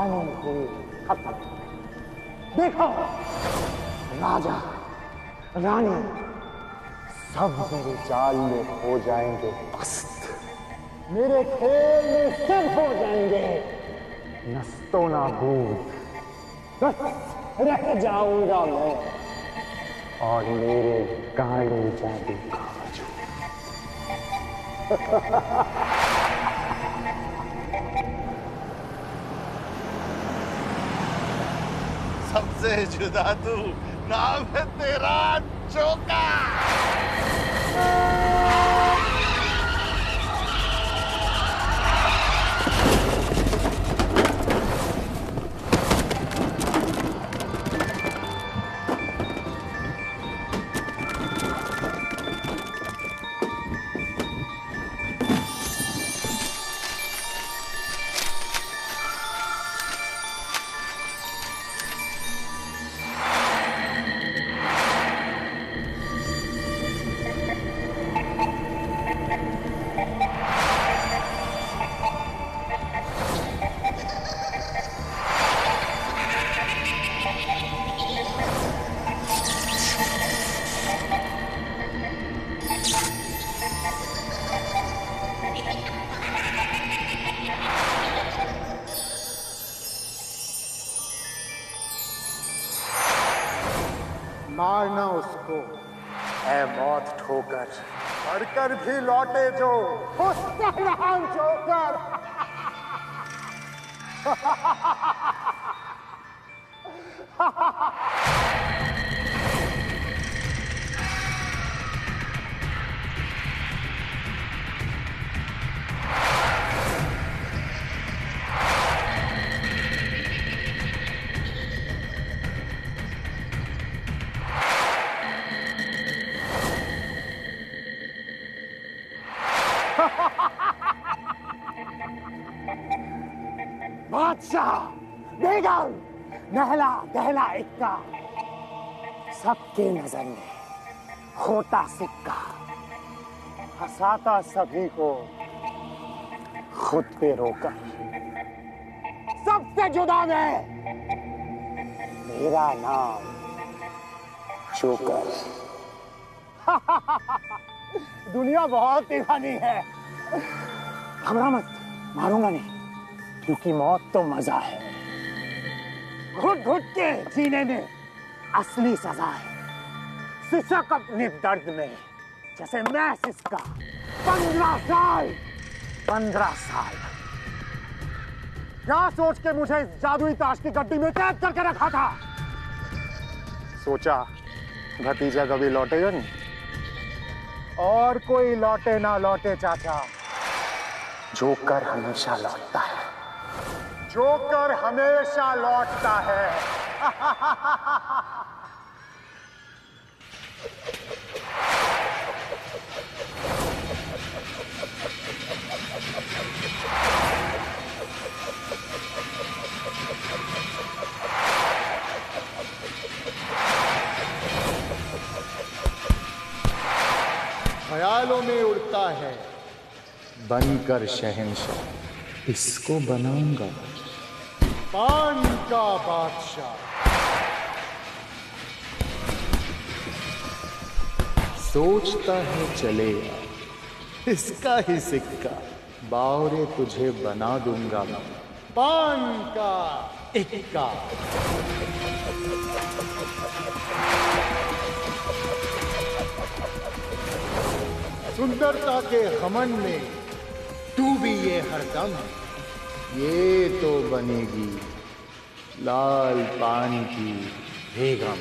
कहानी हुई खत्म। देखो, राजा रानी सब मेरे जाल में हो जाएंगे पस्त, मेरे खेल में सब हो जाएंगे नस्तो नाबूद। बस रह जाऊंगा मैं और मेरे गाड़ी जादू काजू। सबसे जुदा तू, नाम है तेरा जोका। मारना उसको है मौत ठोकर, मरकर भी लौटे जो उसका नाम जोकर। बादशाह, बेगम, नहला दहला इक्का, सबके नजर में खोटा सिक्का, हंसाता सभी को खुद पे रोकर। सबसे जुदा मैं, मेरा नाम जोकर। दुनिया बहुत दीवानी है। घबरा मत, मारूंगा नहीं, क्योंकि मौत तो मजा है। घुट घुट के जीने में असली सजा है। सिसक अपने दर्द में जैसे मैं सिसका। 15 साल क्या सोच के मुझे इस जादुई ताश की गड्डी में कैद करके रखा था? सोचा भतीजा कभी लौटेगा नहीं। और कोई लौटे ना लौटे चाचा, जोकर हमेशा लौटता है। जोकर हमेशा लौटता है। ख्यालों में उड़ता है बनकर शहंशाह, इसको बनाऊंगा पान का बादशाह। सोचता है चलेगा इसका ही सिक्का, बावरे तुझे बना दूंगा पान का इक्का। सुंदरता के हमन में डूबी ये हरदम, ये तो बनेगी लाल पानी की बेगम।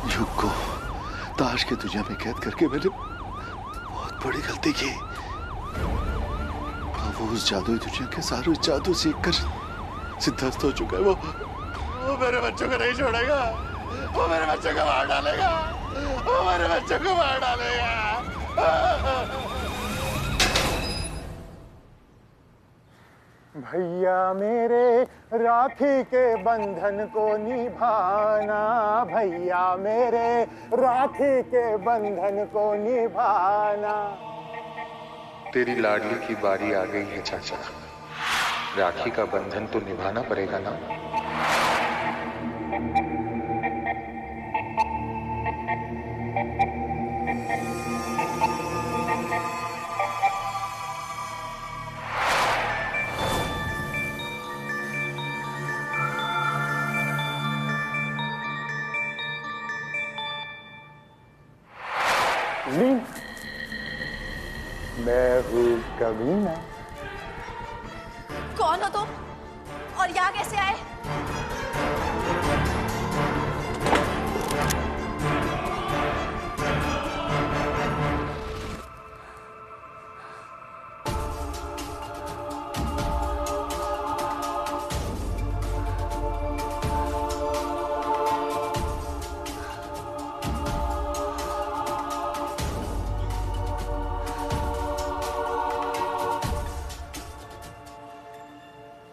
युग को ताश की दुनिया में कैद करके मैंने बहुत बड़ी गलती की। वो उस जादुई दुनिया के सारे जादू सीखकर सिद्धस्त हो चुका है। वो मेरे बच्चों को नहीं छोड़ेगा। वो मेरे बच्चों को मार डालेगा। वो मेरे बच्चों को मार डालेगा। भैया मेरे राखी के बंधन को निभाना, भैया मेरे राखी के बंधन को निभाना। तेरी लाडली की बारी आ गई है चाचा, राखी का बंधन तो निभाना पड़ेगा ना। मैं हूँ कमीना। कौन हो तुम और यहाँ कैसे आए?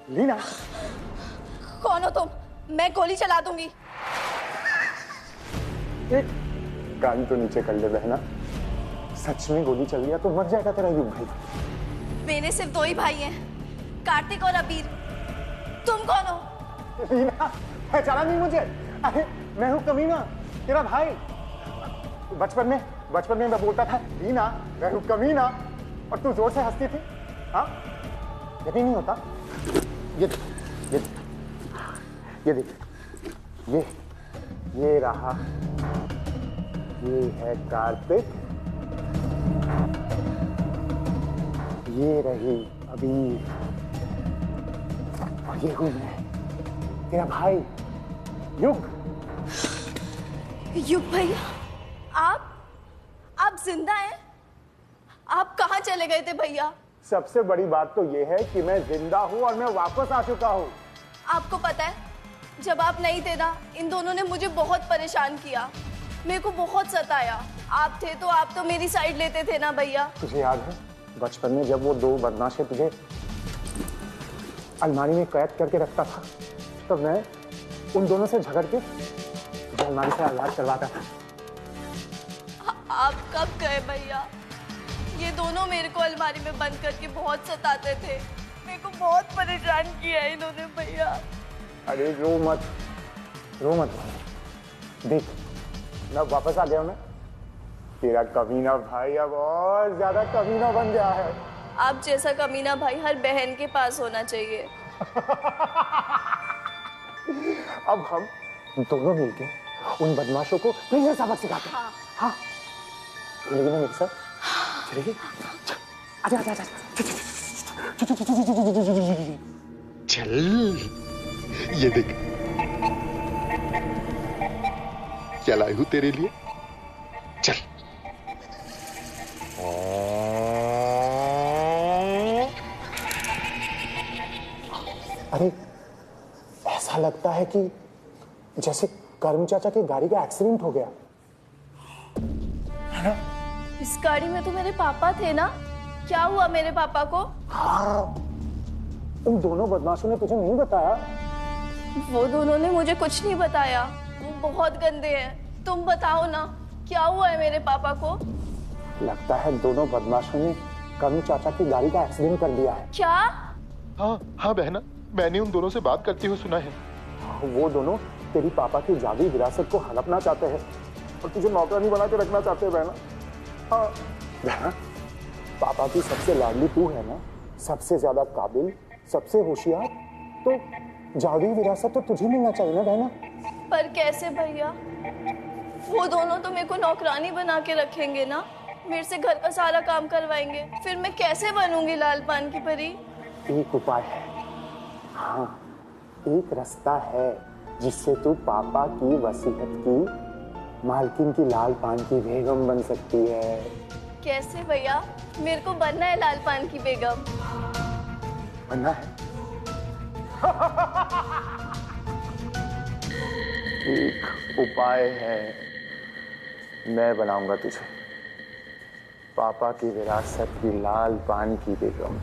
लीना, कौन हो तुम? मैं गोली चला दूंगी। एक कान तो नीचे कर ले बहना, सच में गोली चल गया तो मर जाएगा तेरा युग भाई। मेरे सिर्फ दो ही भाई हैं, कार्तिक और अबीर। तुम कौन हो? लीना, पहचाना नहीं मुझे? अरे मैं हूँ कमीना, तेरा भाई। बचपन में मैं बोलता था लीना मैं हूँ कमीना, और तू जोर से हंसती थी। हाँ, यकीन नहीं होता? ये देख, ये रहा, ये है कार्तिक, ये रही अबीर, और ये हूं मैं, तेरा भाई युग। युग भैया, आप जिंदा हैं? आप कहाँ चले गए थे भैया? सबसे बड़ी बात तो ये है कि मैं जिंदा हूं और मैं वापस आ चुका हूं। आपको पता है, जब आप नहीं थे ना, इन दोनों ने मुझे बहुत परेशान किया, मेरे को बहुत सताया। आप थे तो आप तो मेरी साइड लेते थे ना भैया। तुझे याद है बचपन में जब वो दो बदमाशे तुझे अलमारी में कैद करके रखता था, तब मैं उन दोनों से झगड़ के तुझे अलमारी से आजाद करवाता था। आप कब गए भैया? ये दोनों मेरे को अलमारी में बंद करके बहुत सताते थे, मेरे को बहुत परेशान किया है इन्होंने भैया। अरे रो मत देख, मैं वापस आ गया हूं ना। तेरा कमीना भाई अब और ज्यादा कमीना बन गया है। आप जैसा कमीना भाई हर बहन के पास होना चाहिए। अब हम दोनों मिलके उन बदमाशों को फिर से सबक सिखाते हैं। हाँ, लेकिन मेरे साथ चलेगी? आजा। चल, ये देख क्या लाई हूं तेरे लिए। चल। अरे ऐसा लगता है कि जैसे कर्म चाचा की गाड़ी का एक्सीडेंट हो गया है ना? इस गाड़ी में तो मेरे पापा थे ना, क्या हुआ मेरे पापा को? हाँ, उन दोनों बदमाशों ने तुझे नहीं बताया? वो दोनों ने मुझे कुछ नहीं बताया, वो बहुत गंदे हैं। तुम बताओ ना, क्या हुआ है मेरे पापा को? लगता है दोनों बदमाशों ने कर्म चाचा की गाड़ी का एक्सीडेंट कर दिया है। क्या? हाँ बहना, मैंने उन दोनों से बात करते हुए सुना है। वो दोनों तेरी पापा की जादुई विरासत को हड़पना चाहते हैं और तुझे नौकरानी बना के रखना चाहते हैं बहना। हाँ बहना, पापा की सबसे लाडली तू है ना, सबसे ज्यादा काबिल, सबसे होशियार, तो जादुई विरासत तो तुझे मिलना चाहिए ना बहना। पर कैसे भैया? वो दोनों तो मेरे को नौकरानी बना के रखेंगे ना, मेरे से घर का सारा काम करवाएंगे, फिर मैं कैसे बनूंगी लाल पान की परी? एक उपाय है, हाँ एक रास्ता है जिससे तू पापा की वसीयत की मालकिन की लाल पान की बेगम बन सकती है। कैसे भैया? मेरे को बनना है लाल पान की बेगम। बनना है? एक उपाय है, मैं बनाऊंगा तुझे पापा की विरासत की लाल पान की बेगम।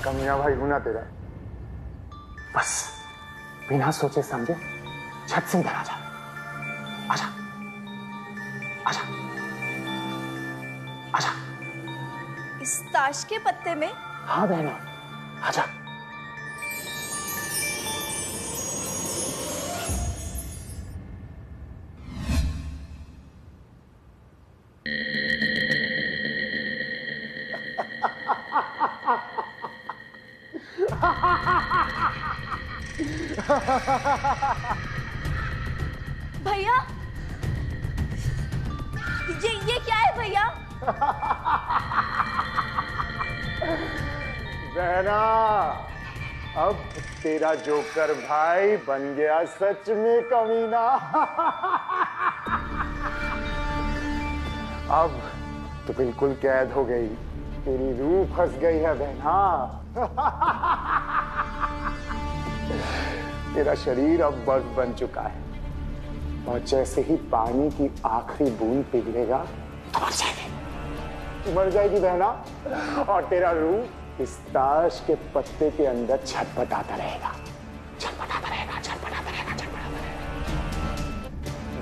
कमीना भाई हूं ना तेरा, बस बिना सोचे समझे छत से इधर आजा, आजा आजा आजा। इस ताश के पत्ते में? हाँ बहना, आजा। भैया, ये क्या है भैया? बहना, अब तेरा जोकर भाई बन गया सच में कमीना। अब तो बिल्कुल कैद हो गई, तेरी रूह फंस गई है बहना। तेरा शरीर अब बर्फ बन चुका है और जैसे ही पानी की आखिरी बूंद पिघलेगा तो मर जाएगी बहना, और तेरा रूह इस ताश के पत्ते के अंदर छटपटाता रहेगा, छटपटाता रहेगा, छटपटाता रहेगा, छटपटाता रहेगा।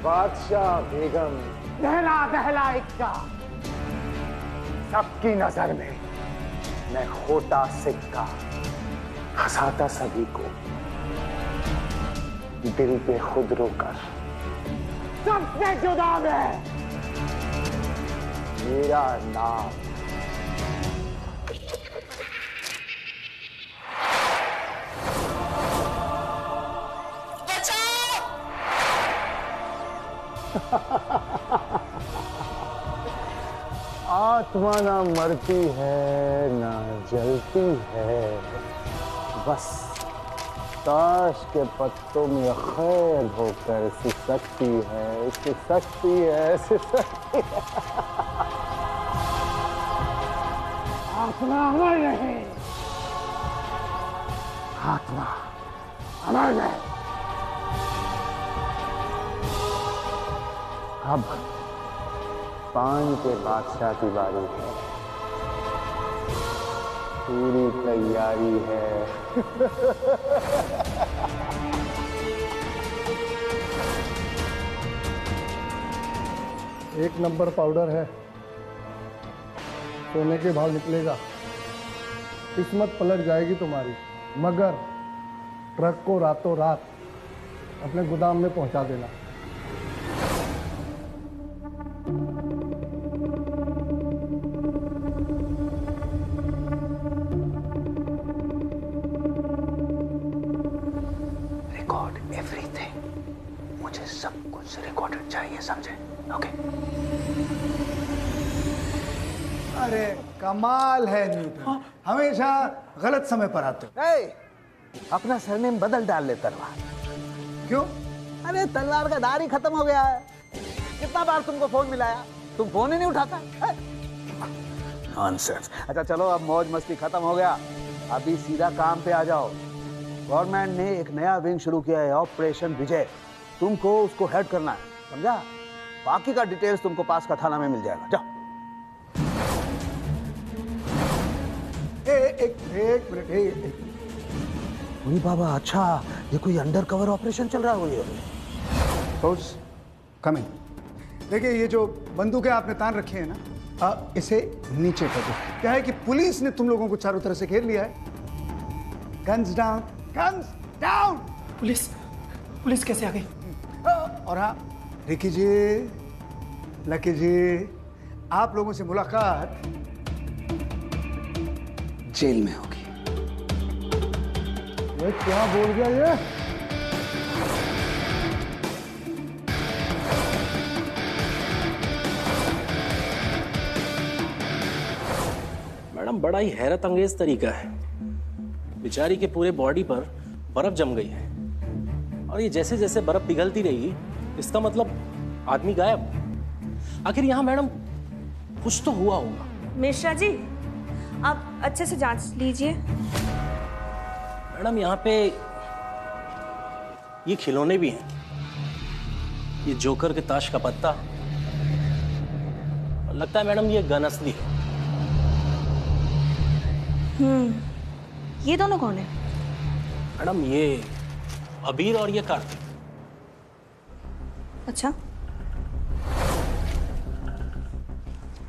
बादशाह बेगम दहला दहला इक्का, सबकी नजर में मैं खोटा सिक्का, हंसाता सभी को, दिल पे खुद रोकर सबसे जुदा में मेरा नाम। आत्मा ना मरती है ना जलती है, बस ताश के पत्तों में कैद होकर सिसकती है, सिसकती है, सिसकती है। आत्मा अमर नहीं, आत्मा अमर नहीं। अब पान के बादशाह की बारी है, पूरी तैयारी है। एक नंबर पाउडर है, सोने के भाव निकलेगा, किस्मत पलट जाएगी तुम्हारी, मगर ट्रक को रातों रात अपने गोदाम में पहुंचा देना। रिकॉर्ड एवरीथिंग, मुझे सब कुछ रिकॉर्डेड चाहिए, समझे? ओके। अरे कमाल है न्यूटन, हमेशा गलत समय पर आते हो। अपना सरनेम बदल डाल ले तलवार। क्यों? अरे तलवार का दार ही खत्म हो गया है। कितना बार तुमको फोन मिलाया, तुम फोन ही नहीं उठाता। नॉनसेंस। अच्छा चलो, अब मौज मस्ती खत्म हो गया, अभी सीधा काम पे आ जाओ। गवर्नमेंट ने एक नया विंग शुरू किया है, ऑपरेशन विजय। तुमको उसको हेड करना है, समझा? बाकी का डिटेल्स तुमको पास का थाना में मिल जाएगा। जाओ। एक मिनट। अरे बाबा, अच्छा ये कोई अंडर कवर ऑपरेशन चल रहा है? कम इन। देखिए, ये जो बंदूकें आपने तान रखी है ना, इसे नीचे कर दो। क्या है कि पुलिस ने तुम लोगों को चारों तरफ से घेर लिया है। Guns down, guns down. Police कैसे आ गई? और हाँ, रिकी जी, लकी जी, आप लोगों से मुलाकात जेल में होगी। ये क्या बोल गया ये? मैडम, बड़ा ही हैरत अंगेज तरीका है। बेचारी के पूरे बॉडी पर बर्फ जम गई है, और ये जैसे जैसे बर्फ पिघलती रहेगी, इसका मतलब आदमी गायब। आखिर यहाँ मैडम कुछ तो हुआ होगा। मिश्रा जी, आप अच्छे से जांच लीजिए। मैडम, यहाँ पे ये खिलौने भी हैं, ये जोकर के ताश का पत्ता, लगता है मैडम ये गन असली है। ये दोनों कौन है? मैडम ये अबीर और ये कार्तिक। अच्छा,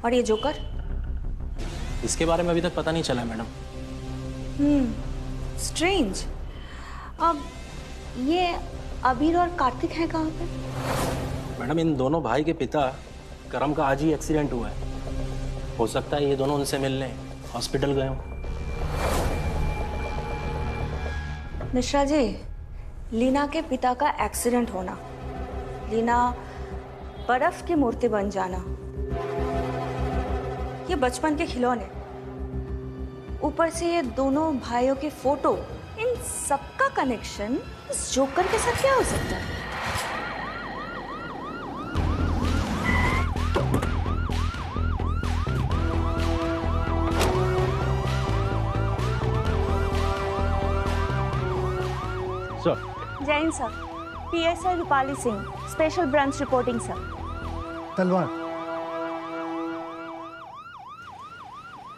और ये जोकर? इसके बारे में अभी तक पता नहीं चला है मैडम। स्ट्रेंज। अब ये अबीर और कार्तिक है कहाँ पे? मैडम इन दोनों भाई के पिता करम का आज ही एक्सीडेंट हुआ है। हो सकता है ये दोनों उनसे मिलने हॉस्पिटल गए हों। मिश्रा जी, लीना के पिता का एक्सीडेंट होना, लीना बर्फ की मूर्ति बन जाना, ये बचपन के खिलौने, ऊपर से ये दोनों भाइयों की फोटो, इन सबका कनेक्शन इस जोकर के साथ क्या हो सकता है? Sir. Jain sir, PSI Rupali Singh, special branch reporting sir. तलवार?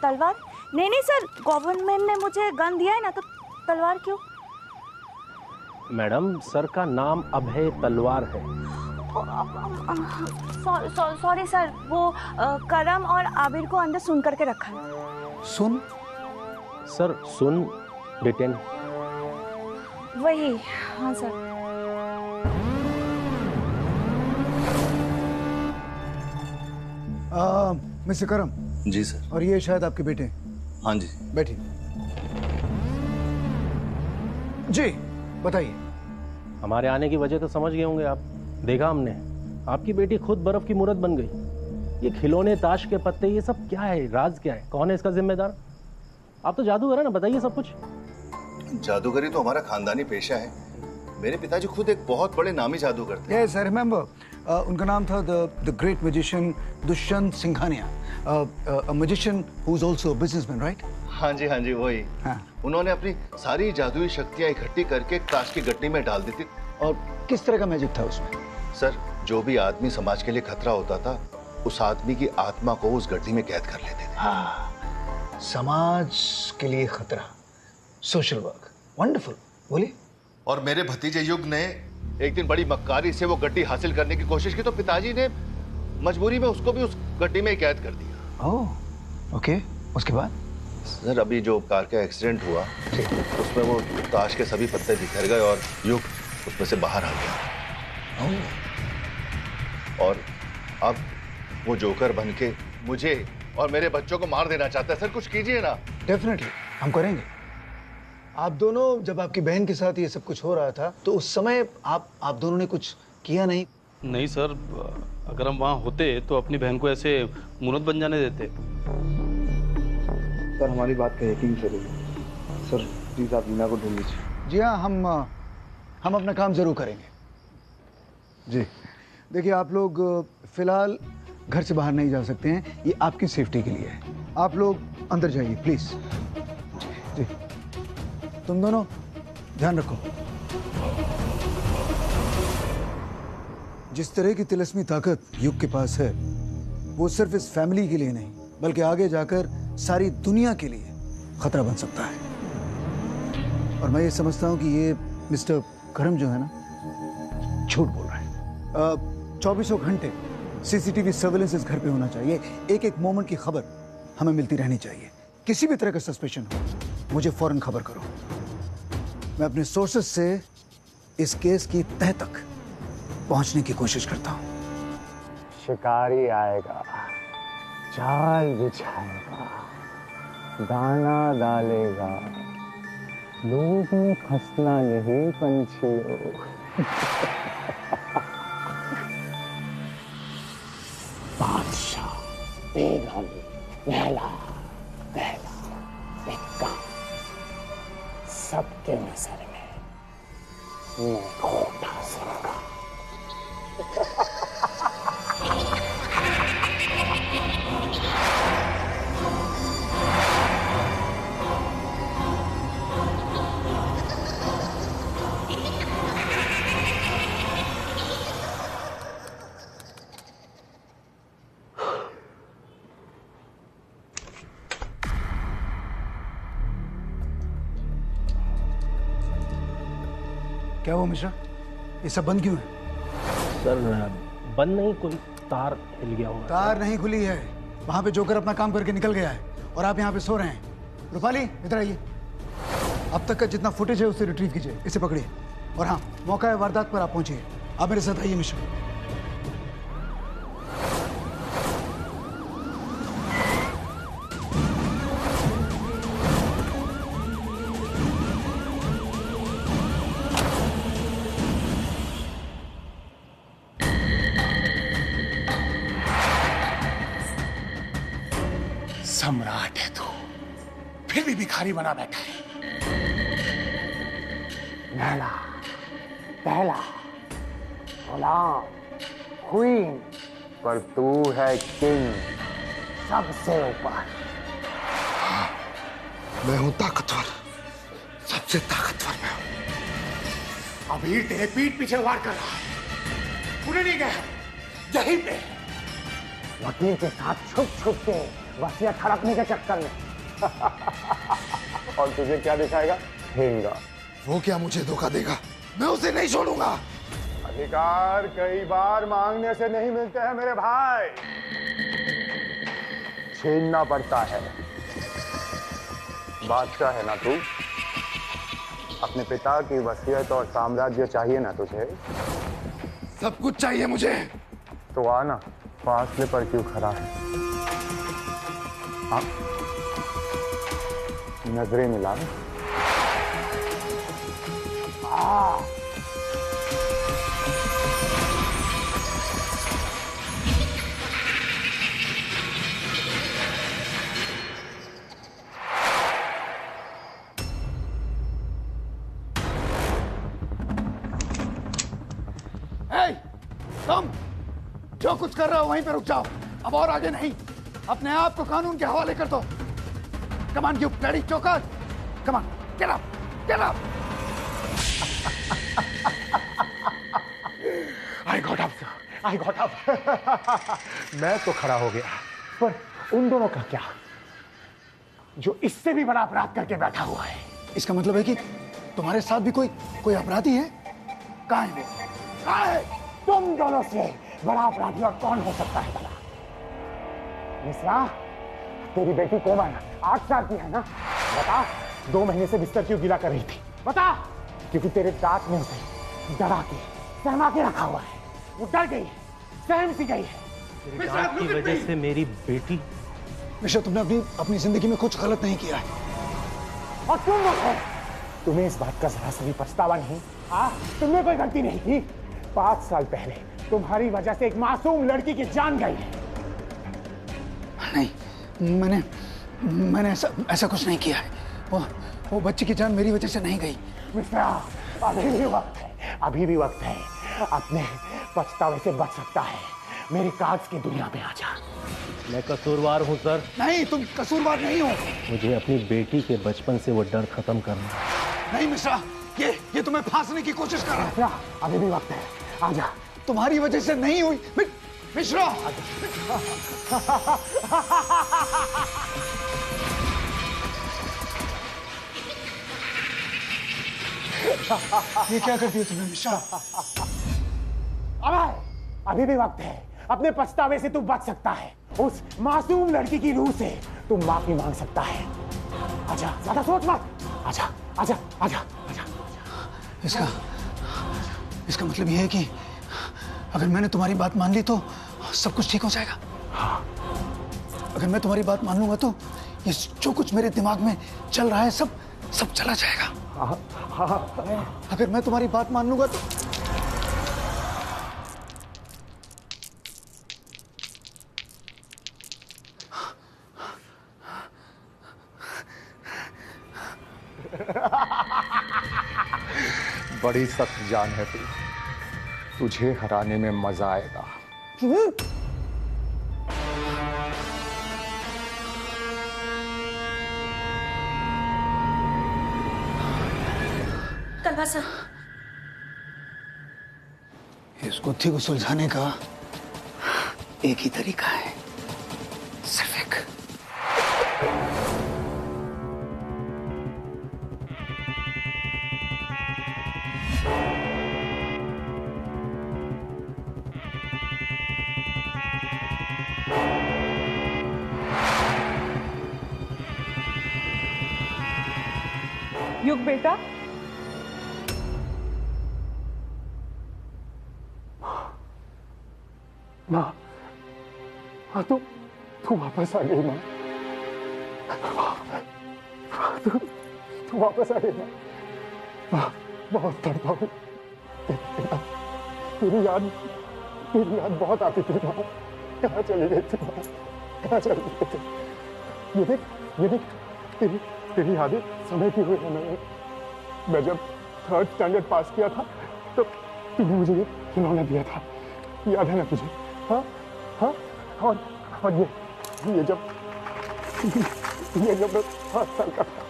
तलवार? नहीं सर, गवर्नमेंट ने मुझे गन दिया है ना, तो तलवार क्यों? मैडम सर का नाम अभय तलवार है। सॉरी सर, वो करम और आबिर को अंदर सुन करके रखा है। सुन? सर सुन डिटेन। वही, हाँ सर। मिस्टर करम। जी सर। और ये शायद आपके बेटे? हाँ जी। बैठिए। जी बताइए। हमारे आने की वजह तो समझ गए होंगे आप। देखा हमने, आपकी बेटी खुद बर्फ की मूर्त बन गई। ये खिलौने, ताश के पत्ते, ये सब क्या है? राज क्या है? कौन है इसका जिम्मेदार? आप तो जादूगर है ना, बताइए सब कुछ। जादूगरी तो हमारा खानदानी पेशा है। मेरे पिताजी खुद एक बहुत बड़े नामी जादूगर थे। Yes I remember. उनका नाम था the great magician Dushyant Singhania, a magician who is also a businessman, right? हाँ जी वही। हाँ। उन्होंने अपनी सारी जादुई शक्तियां इकट्ठी करके ताश की गड्डी में डाल दी थी। और किस तरह का मैजिक था उसमें? सर, जो भी आदमी समाज के लिए खतरा होता था, उस आदमी की आत्मा को उस गड्डी में कैद कर लेते थे। हाँ, समाज के लिए खतरा, सोशल वर्क, वंडरफुल। बोलिए। और मेरे भतीजे युग ने एक दिन बड़ी मक्कारी से वो गड्डी हासिल करने की कोशिश की, तो पिताजी ने मजबूरी में उसको भी उस गड्डी में ही कैद कर दिया। ओह, ओके। उसके बाद? सर, अभी जो कार का एक्सीडेंट हुआ, उसमें वो ताश के सभी पत्ते बिखर गए और युग उसमें से बाहर आ गया। और अब वो जोकर बन के मुझे और मेरे बच्चों को मार देना चाहता है। सर कुछ कीजिए ना। डेफिनेटली हम करेंगे। आप दोनों, जब आपकी बहन के साथ ये सब कुछ हो रहा था, तो उस समय आप दोनों ने कुछ किया नहीं? नहीं सर, अगर हम वहाँ होते तो अपनी बहन को ऐसे मूर्त बन जाने देते। सर हमारी बात का यकीन करिए। सर प्लीज आप लीना को ढूंढ लीजिए। जी हाँ, हम अपना काम जरूर करेंगे। जी देखिए, आप लोग फिलहाल घर से बाहर नहीं जा सकते हैं, ये आपकी सेफ्टी के लिए है। आप लोग अंदर जाइए प्लीज। जी तुम दोनों ध्यान रखो। जिस तरह की तिलस्मी ताकत युग के पास है, वो सिर्फ इस फैमिली के लिए नहीं, बल्कि आगे जाकर सारी दुनिया के लिए खतरा बन सकता है। और मैं ये समझता हूँ कि ये मिस्टर करम जो है ना, झूठ बोल रहा है। 24 घंटे CCTV सर्वेलेंस इस घर पे होना चाहिए। एक एक मोमेंट की खबर हमें मिलती रहनी चाहिए। किसी भी तरह का सस्पेशन हो, मुझे फौरन खबर करो। मैं अपने सोर्सेस से इस केस की तह तक पहुंचने की कोशिश करता हूं। शिकारी आएगा, जाल बिछाएगा, दाना डालेगा, लोग में फंसना नहीं पंछियों। बादशाह, बेगम, लैला, लैला, इक्का, सबके नजर में मैं खोटा सिंगा। क्या हुआ मिश्रा, ये सब बंद क्यों है? सर बंद नहीं, कोई तार हिल गया होगा। तार नहीं खुली है, वहां पे जोकर अपना काम करके निकल गया है और आप यहाँ पे सो रहे हैं। रूपाली इधर आइए, अब तक का जितना फुटेज है उसे रिट्रीव कीजिए, इसे पकड़िए और हाँ, मौका है वारदात पर आप पहुंचिए। आप मेरे साथ आइए मिश्रा। सम्राट है तू, फिर भी भिखारी बना बैठा है। नैला, पहला, गुलाम, क्वीन, पर तू है किंग, सबसे ऊपर। मैं हूं ताकतवर, सबसे ताकतवर मैं हूं। अभी तेरे पीठ पीछे वार कर रहा है, पुणे नहीं गया, यहीं पे वकील के साथ छुप छुप के वसीयत हड़पने के चक्कर में। और तुझे क्या दिखाएगा? हेंगा। वो क्या मुझे धोखा देगा? मैं उसे नहीं छोड़ूंगा। अधिकार कई बार मांगने से नहीं मिलते हैं मेरे भाई, छीनना पड़ता है। बादशाह है ना तू, अपने पिता की वसीयत और साम्राज्य चाहिए ना तुझे? सब कुछ चाहिए मुझे। तो आना, फासले पर क्यों खड़ा है? हाँ, नजरें मिला। तुम जो कुछ कर रहे हो वहीं पे रुक जाओ, अब और आगे नहीं। अपने आप को कानून के हवाले कर दो। Come on, you bloody joker! Come on, get up, get up! I got up, sir. I got up. मैं तो खड़ा हो गया, पर उन दोनों का क्या, जो इससे भी बड़ा अपराध करके बैठा हुआ है? इसका मतलब है कि तुम्हारे साथ भी कोई अपराधी है? कहाँ है वो? कहाँ है? तुम दोनों से बड़ा अपराधी और कौन हो सकता है भला? मिश्रा, तेरी बेटी कोमल 8 साल की है ना? बता, 2 महीने से बिस्तर क्यों गीला कर रही थी? बता। क्योंकि तेरे दांत में उसे डरा के सहमा के रखा हुआ है। वो डर गई है, सहम सी गई है। तेरे दांत की वजह से मेरी बेटी। मिश्रा, तुमने अपनी जिंदगी में कुछ गलत नहीं किया है। और तुम लोग हो, तुम्हें इस बात का जरा सा भी पछतावा नहीं? हाँ, तुमने कोई गलती नहीं की। 5 साल पहले तुम्हारी वजह से एक मासूम लड़की की जान गई है। नहीं, मैंने ऐसा कुछ नहीं किया है। वो बच्ची की जान मेरी वजह से नहीं गई। मिश्रा, अभी भी वक्त है, अभी भी वक्त है। अपने पछतावे से बच सकता है। मेरी काज की दुनिया में आ जा। मैं कसूरवार हूँ सर। नहीं, तुम कसूरवार नहीं हो। मुझे अपनी बेटी के बचपन से वो डर खत्म करना है। नहीं मिश्रा, ये तुम्हें फांसने की कोशिश कर रहा है। अभी भी वक्त है, आजा। तुम्हारी वजह से नहीं हुई मिश्रा। ये क्या करती हो तुमने मिश्रा? अभी भी वक्त है। अपने पछतावे से तू बच सकता है। उस मासूम लड़की की रूह से तू माफी मांग सकता है। आजा, ज्यादा सोच मत। आजा, आजा, आजा, आजा। इसका मतलब यह है कि अगर मैंने तुम्हारी बात मान ली तो सब कुछ ठीक हो जाएगा। हाँ। अगर मैं तुम्हारी बात मान लूंगा तो ये जो कुछ मेरे दिमाग में चल रहा है सब चला जाएगा। हाँ। अगर मैं तुम्हारी बात मान लूंगा तो बड़ी सख्त जान है तू, तुझे हराने में मजा आएगा। तलवार सर, इस गुत्थी को सुलझाने का एक ही तरीका है, सिर्फ एक। युग बेटा, माँ, हाँ तू वापस आ गई माँ। तू वापस आ गई माँ। माँ, बहुत तड़पा हूँ। तेरी याद बहुत आती थी माँ। कहाँ चली गई थी माँ? कहाँ चली गई थी? ये देख तेरी यादें समय की हुई है। मैं जब 3rd स्टैंडर्ड पास किया था तो तूने मुझे ये खिलौना दिया था, याद है ना तुझे? हाँ हाँ। और ये जब मैं 7 साल का था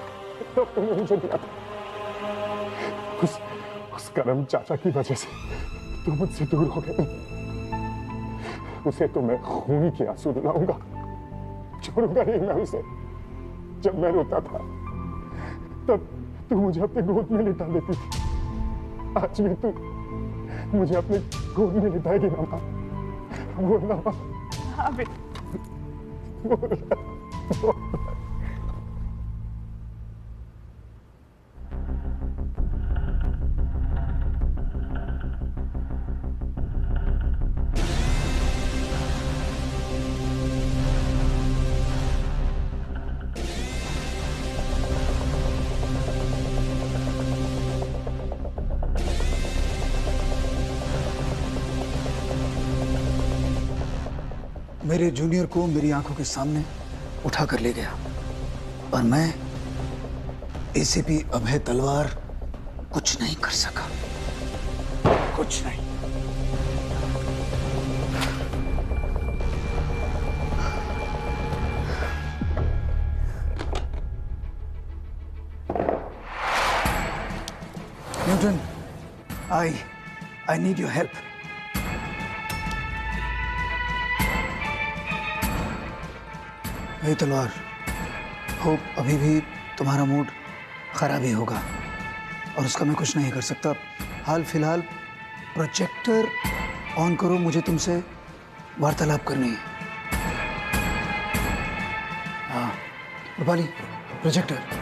तो तुमने मुझे दिया था। उस करम चाचा की वजह से तुम मुझसे दूर हो गए। उसे तो मैं खून के आंसू दिलाऊंगा, छोड़ूंगा नहीं मैं उसे। जब मैं रोता था तब तू मुझे अपने गोद में लिटा देती थी। आज भी तू मुझे अपने गोद में लिटाएगी ना माँ? बोलना माँ। हाँ बेटा। मेरे जूनियर को मेरी आंखों के सामने उठा कर ले गया और मैं एसीपी अभय तलवार कुछ नहीं कर सका, कुछ नहीं। Newton, I need your help. तलवार, होप अभी भी तुम्हारा मूड खराब ही होगा और उसका मैं कुछ नहीं कर सकता। हाल फिलहाल प्रोजेक्टर ऑन करो, मुझे तुमसे वार्तालाप करनी है। हाँ रूपाली, प्रोजेक्टर।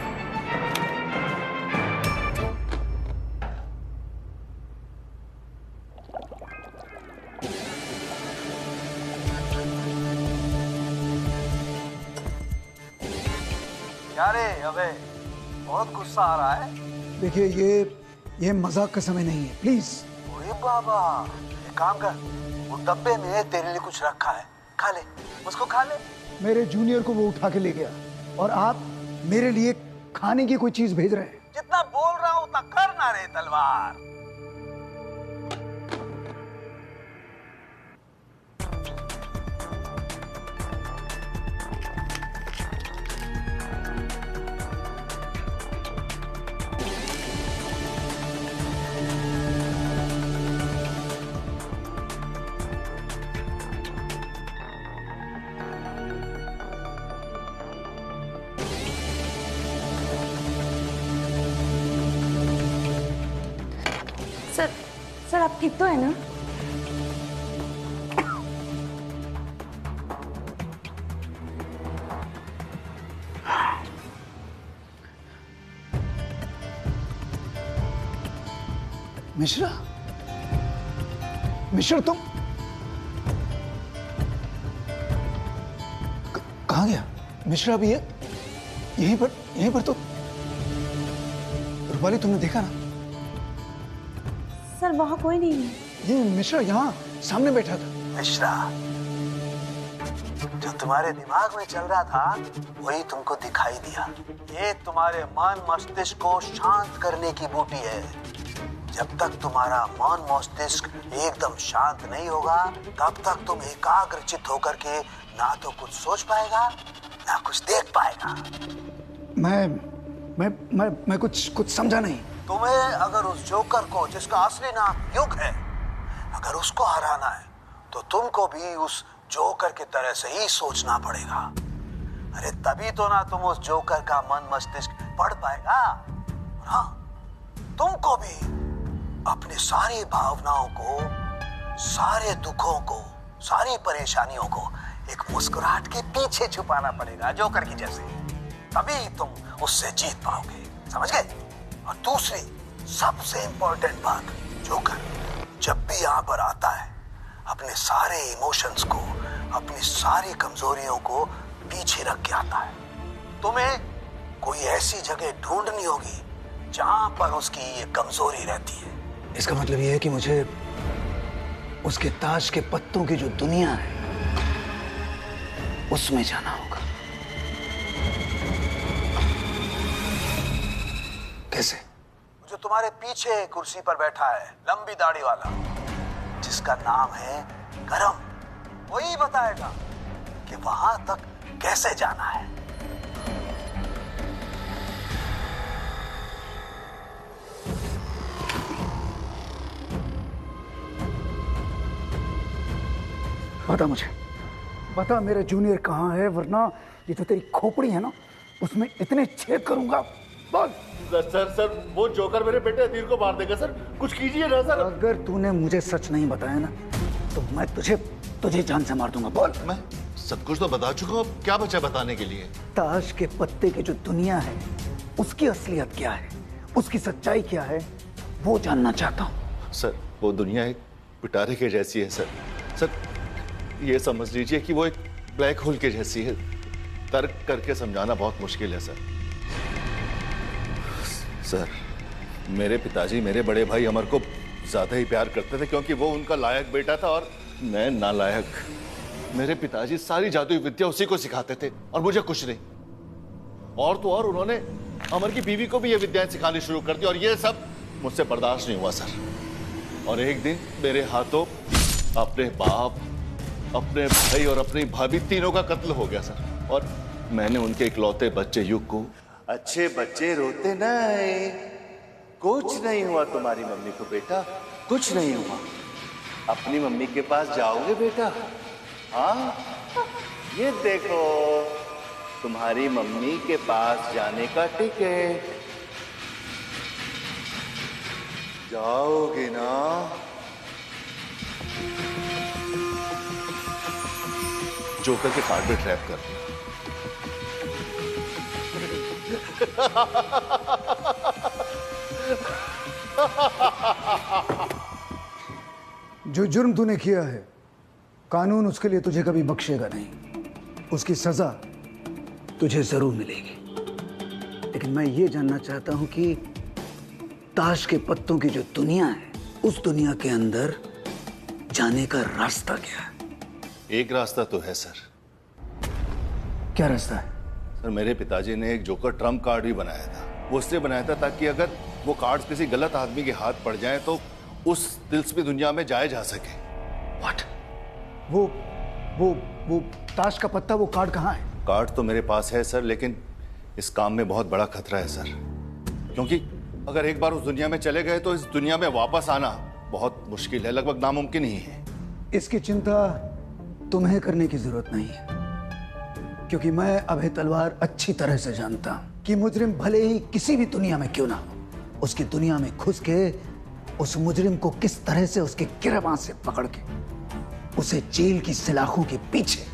अरे अबे, बहुत गुस्सा आ रहा है। देखिए ये मजाक का समय नहीं है, प्लीज। ओए बाबा, एक काम कर, वो डब्बे में तेरे लिए कुछ रखा है, खा ले, उसको खा ले। मेरे जूनियर को वो उठा के ले गया और आप मेरे लिए खाने की कोई चीज भेज रहे हैं। जितना बोल रहा हूं उतना कर ना रे तलवार। सर आप ठीक तो है ना? मिश्रा, तुम कहाँ गया? मिश्रा भी है यहीं पर तो। रूपाली, तुमने देखा ना? सर वहां कोई नहीं है। ये मिश्रा यहाँ सामने बैठा था। मिश्रा, जो तुम्हारे दिमाग में चल रहा था वही तुमको दिखाई दिया। ये तुम्हारे मन मस्तिष्क को शांत करने की बूटी है। जब तक तुम्हारा मन मस्तिष्क एकदम शांत नहीं होगा तब तक तुम एकाग्रचित होकर के ना तो कुछ सोच पाएगा ना कुछ देख पाएगा। मैं कुछ समझा नहीं। तुम्हें अगर उस जोकर को, जिसका असली नाम युग है, अगर उसको हराना है तो तुमको भी उस जोकर की तरह से ही सोचना पड़ेगा। अरे तभी तो ना तुम उस जोकर का मन मस्तिष्क पढ़ पाएगा। हाँ, तुमको भी अपने सारी भावनाओं को, सारे दुखों को, सारी परेशानियों को एक मुस्कुराहट के पीछे छुपाना पड़ेगा, जोकर की जैसे। तभी तुम उससे जीत पाओगे। समझ गए? और दूसरी सबसे इंपॉर्टेंट बात, जोकर जब भी यहाँ पर आता है अपने सारे इमोशंस को, अपनी सारी कमजोरियों को पीछे रख के आता है। तुम्हें कोई ऐसी जगह ढूंढनी होगी जहां पर उसकी ये कमजोरी रहती है। इसका मतलब ये है कि मुझे उसके ताश के पत्तों की जो दुनिया है उसमें जाना होगा। कैसे? जो तुम्हारे पीछे कुर्सी पर बैठा है, लंबी दाढ़ी वाला, जिसका नाम है करम, वही बताएगा कि वहां तक कैसे जाना है। बता मुझे, बता मेरे जूनियर कहाँ है, वरना ये जो तेरी खोपड़ी है ना उसमें इतने छेद करूंगा। बोल। सर वो जोकर मेरे बेटे अधीर को मार देगा सर, कुछ कीजिए ना सर। अगर तूने मुझे सच नहीं बताया ना तो मैं तुझे जान से मार दूंगा। बोल। मैं सब कुछ तो बता चुका हूँ, क्या बचा बताने के लिए? ताश के पत्ते की जो दुनिया है उसकी असलियत क्या है, उसकी सच्चाई क्या है, वो जानना चाहता हूँ। सर वो दुनिया एक पिटारे के जैसी है सर। सर ये समझ लीजिए कि वो एक ब्लैक होल के जैसी है। तर्क करके समझाना बहुत मुश्किल है सर। सर मेरे पिताजी मेरे बड़े भाई अमर को ज्यादा ही प्यार करते थे क्योंकि वो उनका लायक बेटा था और मैं नालायक। मेरे पिताजी सारी जादुई विद्या उसी को सिखाते थे और मुझे कुछ नहीं। और तो और उन्होंने अमर की बीवी को भी ये विद्याएं सिखानी शुरू कर दी और ये सब मुझसे बर्दाश्त नहीं हुआ सर। और एक दिन मेरे हाथों अपने बाप, अपने भाई और अपनी भाभी तीनों का कत्ल हो गया सर। और मैंने उनके इकलौते बच्चे युग को, अच्छे बच्चे रोते नहीं, कुछ नहीं हुआ तुम्हारी मम्मी को बेटा, कुछ नहीं हुआ, अपनी मम्मी के पास जाओगे बेटा? हाँ ये देखो तुम्हारी मम्मी के पास जाने का टिकट, जाओगे ना? जोकर के कार्ड पे ट्रैप कर जो जुर्म तूने किया है कानून उसके लिए तुझे कभी बख्शेगा नहीं, उसकी सजा तुझे जरूर मिलेगी। लेकिन मैं ये जानना चाहता हूं कि ताश के पत्तों की जो दुनिया है उस दुनिया के अंदर जाने का रास्ता क्या है? एक रास्ता तो है सर। क्या रास्ता है? सर मेरे पिताजी ने एक जोकर ट्रम्प कार्ड भी बनाया था। वो इसलिए बनाया था ताकि अगर वो कार्ड किसी गलत आदमी के हाथ पड़ जाए तो उस दिलचस्पी दुनिया में जाया जा सके। व्हाट? वो ताश का पत्ता, वो कार्ड कहाँ है? कार्ड तो मेरे पास है सर, लेकिन इस काम में बहुत बड़ा खतरा है सर। क्योंकि अगर एक बार उस दुनिया में चले गए तो इस दुनिया में वापस आना बहुत मुश्किल है, लगभग नामुमकिन ही है। इसकी चिंता तुम्हें करने की जरूरत नहीं है, क्योंकि मैं अभय तलवार अच्छी तरह से जानता हूं कि मुजरिम भले ही किसी भी दुनिया में क्यों ना हो, उसकी दुनिया में घुस के उस मुजरिम को किस तरह से उसके गिरबान से पकड़ के उसे जेल की सलाखों के पीछे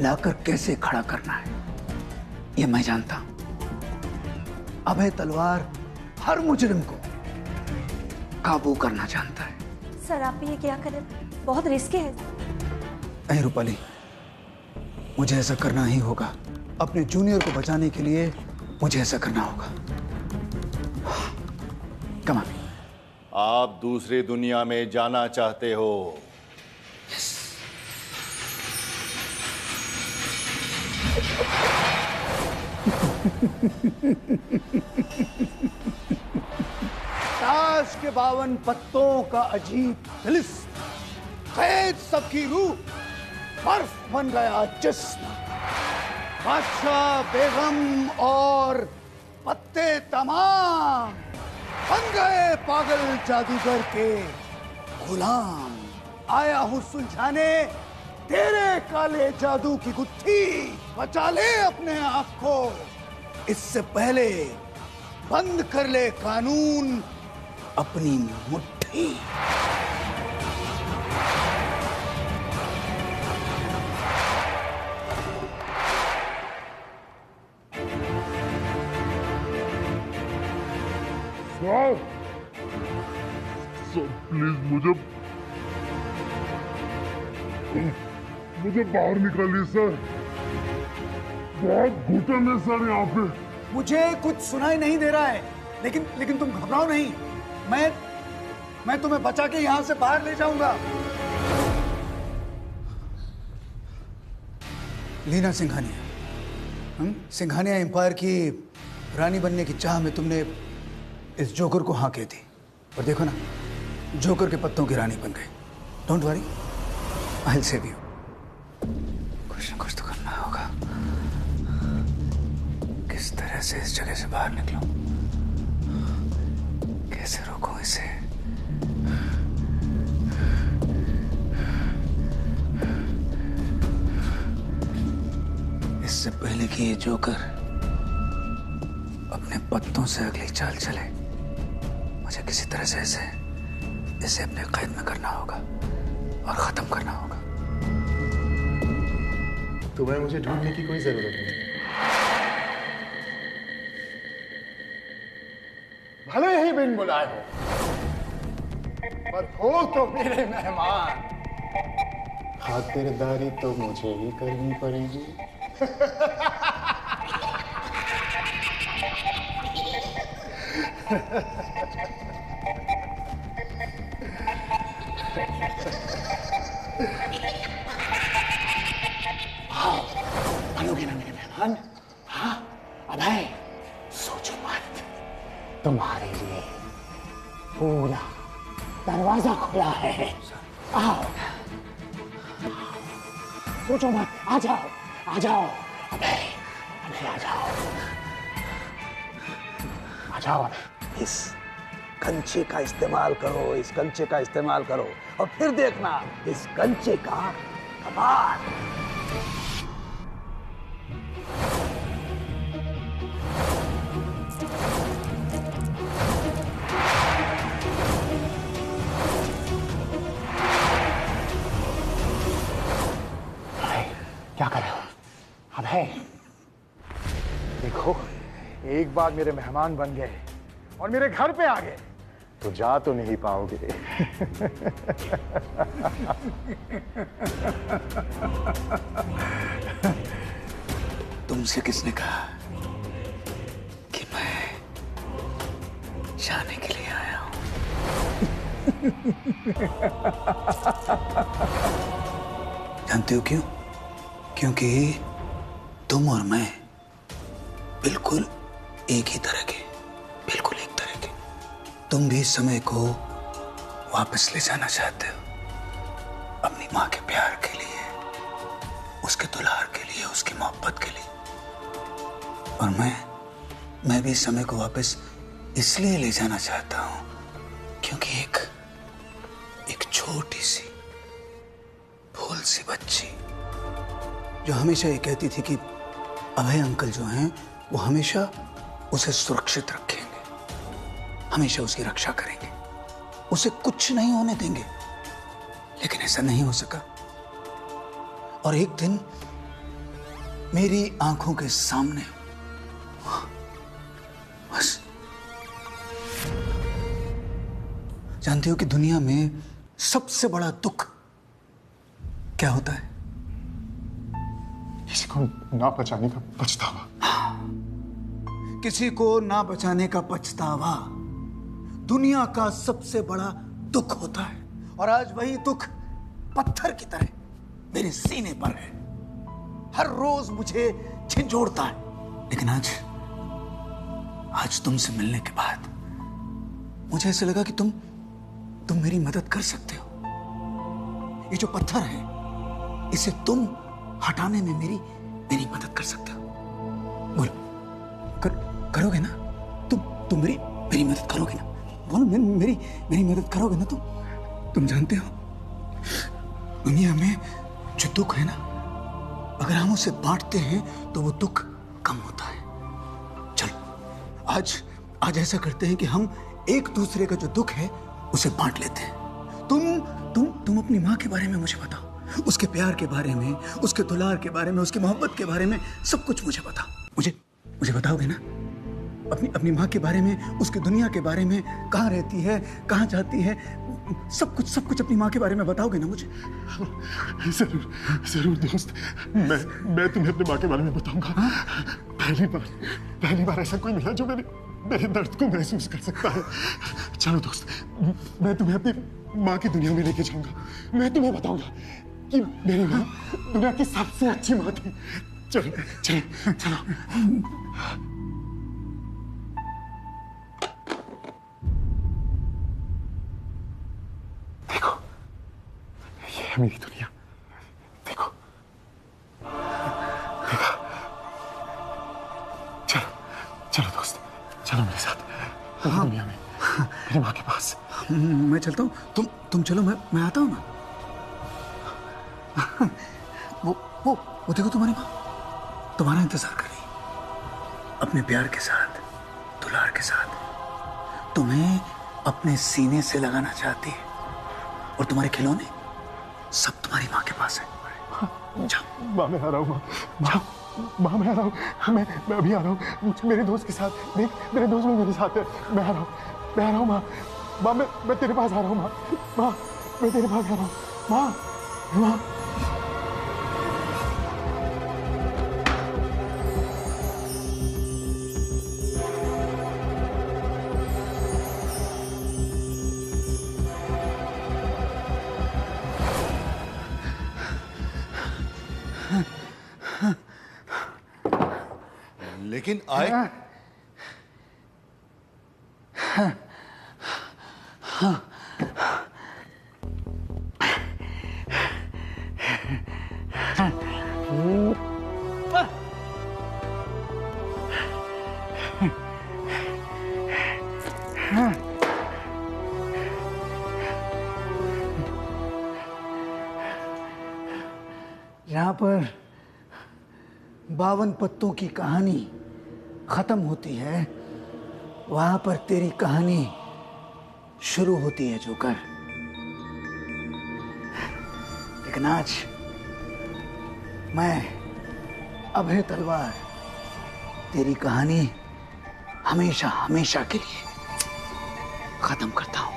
लाकर कैसे खड़ा करना है, यह मैं जानता हूं। अभय तलवार हर मुजरिम को काबू करना जानता है। सर आप ये क्या करें, बहुत रिस्की है। नहीं रूपाली, मुझे ऐसा करना ही होगा। अपने जूनियर को बचाने के लिए मुझे ऐसा करना होगा। Come on. आप दूसरी दुनिया में जाना चाहते हो? ताश के 52 पत्तों का अजीब तिलिस्म, कैद सबकी रूह, बर्फ बन गया जिस्म, बादशाह बेगम और पत्ते तमाम बन गए पागल जादूगर के गुलाम। आया हूं सुलझाने तेरे काले जादू की गुत्थी, बचा ले अपने आप को, इससे पहले बंद कर ले कानून अपनी मुट्ठी। सर प्लीज मुझे बाहर निकालिए सर, बहुत घुटन है सर यहाँ पे। मुझे कुछ सुनाई नहीं दे रहा है, लेकिन तुम घबराओ नहीं, मैं तुम्हें बचा के यहां से बाहर ले जाऊंगा। लीना सिंघानिया, सिंघानिया एम्पायर की रानी बनने की चाह में तुमने इस जोकर को हाँ कह दी, और देखो ना, जोकर के पत्तों की रानी बन गई। Don't worry, I will save you. कुछ ना कुछ तो करना होगा, किस तरह से इस जगह से बाहर निकलूं, कैसे रोकूं इसे। इससे पहले कि ये जोकर अपने पत्तों से अगली चाल चले, मुझे किसी तरह से इसे अपने कैद में करना होगा और खत्म करना होगा। तुम्हें मुझे ढूंढने की कोई जरूरत नहीं। भले ही बिन बुलाए हो, पर हो तो मेरे मेहमान। खातिरदारी तो मुझे ही करनी पड़ेगी। मानोगे ना मेरे मेहमान? हाँ अभय, सोचो मत, तुम्हारे लिए पूरा दरवाजा खुला है। आओ, सोचो मत, आ जाओ, आ जाओ अभय, अभय आ जाओ, आ जाओ अभय। इस कंचे का इस्तेमाल करो, इस कंचे का इस्तेमाल करो, और फिर देखना इस कंचे का कमाल। क्या कर रहे हो अभय? देखो, एक बार मेरे मेहमान बन गए और मेरे घर पे आ गए तो जा तो नहीं पाओगे। तुमसे किसने कहा कि मैं जाने के लिए आया हूं? जानते हो क्यों? क्योंकि तुम और मैं बिल्कुल एक ही तरह के, बिल्कुल एक तरह के। तुम भी समय को वापस ले जाना चाहते हो, अपनी माँ के प्यार के लिए, उसके दुलार के लिए, उसकी मोहब्बत के लिए। और मैं भी समय को वापस इसलिए ले जाना चाहता हूं क्योंकि एक छोटी सी भूल सी बच्ची जो हमेशा ये कहती थी कि अभय अंकल जो हैं वो हमेशा उसे सुरक्षित रखेंगे, हमेशा उसकी रक्षा करेंगे, उसे कुछ नहीं होने देंगे। लेकिन ऐसा नहीं हो सका, और एक दिन मेरी आंखों के सामने बस। जानते हो कि दुनिया में सबसे बड़ा दुख क्या होता है? किसी को ना बचाने का पछतावा। किसी को ना बचाने का पछतावा दुनिया का सबसे बड़ा दुख होता है, और आज वही दुख पत्थर की तरह मेरे सीने पर है। हर रोज मुझे झंझोड़ता है, लेकिन आज तुमसे मिलने के बाद मुझे ऐसा लगा कि तुम मेरी मदद कर सकते हो। ये जो पत्थर है, इसे तुम हटाने में मेरी मदद कर सकते हो। बोलो, करोगे ना? तुम मेरी मदद करोगे ना? बोलो, मेरी मदद करोगे ना? तुम जानते हो, दुनिया में जो दुख है ना, अगर हम उसे बांटते हैं तो वो दुख कम होता है। चलो आज ऐसा करते हैं कि हम एक दूसरे का जो दुख है उसे बांट लेते हैं। तुम अपनी माँ के बारे में मुझे बताओ, उसके प्यार के बारे में, उसके दुलार के बारे में, उसकी मोहब्बत के बारे में, सब कुछ मुझे बताओ। मुझे बताओगे ना? अपनी अपनी माँ के बारे में, उसकी दुनिया के बारे में, कहाँ रहती है, कहाँ जाती है, सब कुछ अपनी माँ के बारे में बताओगे ना मुझे? जरूर जरूर दोस्त, मैं तुम्हें अपनी माँ के बारे में बताऊंगा। पहली बार ऐसा कोई मिला जो मेरे दर्द को महसूस कर सकता है। चलो दोस्त, मैं तुम्हें अपनी माँ की दुनिया में लेके जाऊंगा। मैं तुम्हें बताऊंगा कि मेरी माँ दुनिया की सबसे अच्छी माँ थी। चलो चलो चलो। देखो, ये है मेरी दुनिया। देखो, देखा? चलो चलो दोस्त, चलो मेरे साथ मेरी दुनिया में, मेरी माँ के पास। मैं चलता हूँ, तुम चलो, मैं आता हूँ ना। वो देखो, तुम्हारी माँ तुम्हारा इंतजार कर रही, अपने प्यार के साथ, दुलार के साथ तुम्हें अपने सीने से लगाना चाहती है, और तुम्हारे खिलौने सब तुम्हारी माँ के पास है। जाओ। माँ मैं आ रहा हूँ। माँ मैं आ रहा हूँ। मैं अभी आ रहा हूँ मेरे दोस्त के साथ। देख, मेरे दोस्त भी मेरे साथ है। मैं आ रहा हूँ माँ। मैं तेरे पास आ रहा हूँ माँ। मैं तेरे पास आ रहा हूँ माँ। लेकिन आए जहाँ पर 52 पत्तों की कहानी खत्म होती है, वहां पर तेरी कहानी शुरू होती है जोकर। लेकिन आज मैं अभय तलवार तेरी कहानी हमेशा हमेशा के लिए खत्म करता हूं।